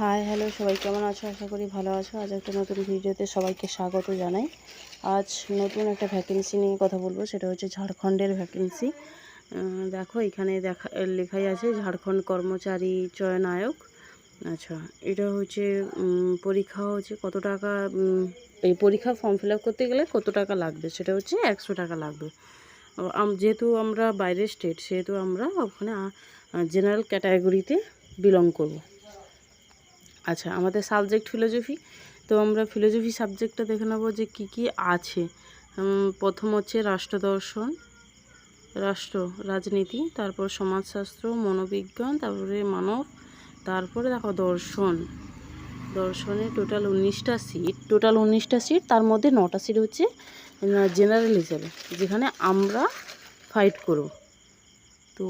Hi hello, সবাই কেমন আছো? আশা করি ভালো আছো। আজ একটা নতুন ভিডিওতে সবাইকে স্বাগত জানাই। আজ নতুন একটা ভ্যাকেন্সি নিয়ে কথা বলবো, সেটা হচ্ছে ঝাড়খণ্ডের ভ্যাকেন্সি। দেখো এখানে লেখাই আছে ঝাড়খণ্ড কর্মচারী চয়ন আয়োগ। আচ্ছা, এটা হচ্ছে পরীক্ষা হচ্ছে কত টাকা, এই পরীক্ষা ফর্ম ফিল আপ করতে গেলে কত টাকা লাগবে, সেটা হচ্ছে 100 টাকা লাগবে। যেহেতু আমরা বাইরের স্টেট, সেহেতু আমরা ওখানে জেনারেল ক্যাটাগরিতে বিলং করব। আচ্ছা, আমাদের সাবজেক্ট ফিলোজফি, তো আমরা ফিলোজফি সাবজেক্টটা দেখে নেব যে কী কী আছে। প্রথম হচ্ছে রাষ্ট্রদর্শন, রাজনীতি, তারপর সমাজশাস্ত্র, মনোবিজ্ঞান, তারপরে মানব, তারপরে দেখো দর্শনে টোটাল 19টা সিট, তার মধ্যে 9টা সিট হচ্ছে জেনারেল হিসেবে, যেখানে আমরা ফাইট করব। তো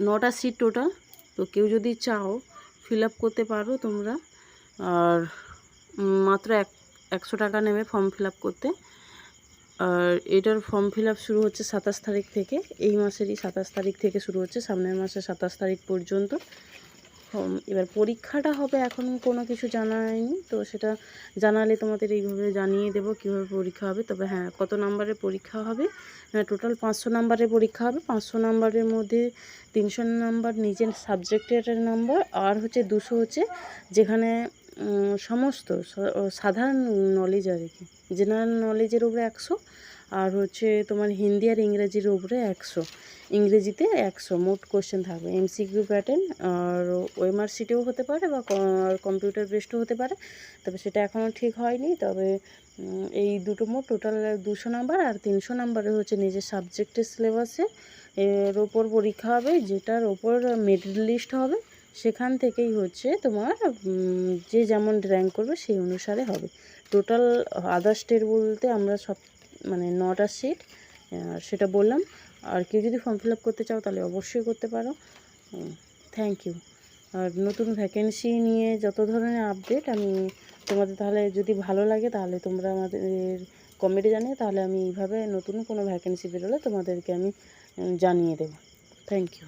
9টা সিট টোটাল। তো কেউ যদি চাও ফিল আপ করতে পারো তোমরা, আর মাত্র 100 টাকা নেবে ফর্ম ফিল আপ করতে। আর এটার ফর্ম ফিল আপ শুরু হচ্ছে 27 তারিখ থেকে, এই মাসেরই 27 তারিখ থেকে শুরু হচ্ছে, সামনের মাসের 27 তারিখ পর্যন্ত। এবার পরীক্ষাটা হবে এখন কোনো কিছু জানায়নি, তো সেটা জানালে তোমাদের এইভাবে জানিয়ে দেবো কীভাবে পরীক্ষা হবে। তবে হ্যাঁ, কত নাম্বারের পরীক্ষা হবে, টোটাল 500 নাম্বারের পরীক্ষা হবে। 500 নাম্বারের মধ্যে 300 নাম্বার নিজের সাবজেক্টের নাম্বার, আর হচ্ছে 200 হচ্ছে যেখানে সমস্ত সাধারণ নলেজ আর কি, জেনারেল নলেজের উপরে 100, আর হচ্ছে তোমার হিন্দি আর ইংরেজির উপরে 100, ইংরেজিতে 100 মোট কোশ্চেন থাকবে। এমসিকিউ প্যাটার্ন, আর ওএমআর সিটেও হতে পারে বা কম্পিউটার বেসডও হতে পারে, তবে সেটা এখনও ঠিক হয়নি। তবে এই দুটো মোট টোটাল 200 নাম্বার, আর 300 নাম্বারে হচ্ছে নিজের সাবজেক্টের সিলেবাসে এর ওপর পরীক্ষা হবে, যেটার ওপর মেরিট লিস্ট হবে, সেখান থেকেই হচ্ছে তোমার যে যেমন র্যাঙ্ক করবে সেই অনুসারে হবে। টোটাল আদার স্টেট বলতে আমরা সব মানে 9টা সিট, সেটা বললাম। আর কেউ যদি ফর্ম ফিল আপ করতে চাও তাহলে অবশ্যই করতে পারো। Thank you. আর নতুন ভ্যাকেন্সি নিয়ে যত ধরনের আপডেট আমি তোমাদের, তাহলে যদি ভালো লাগে তাহলে তোমরা আমাদের কমেন্টে জানিয়ে, তাহলে আমি এইভাবে নতুন কোনো ভ্যাকেন্সি বেরোলে তোমাদেরকে আমি জানিয়ে দেবো। Thank you.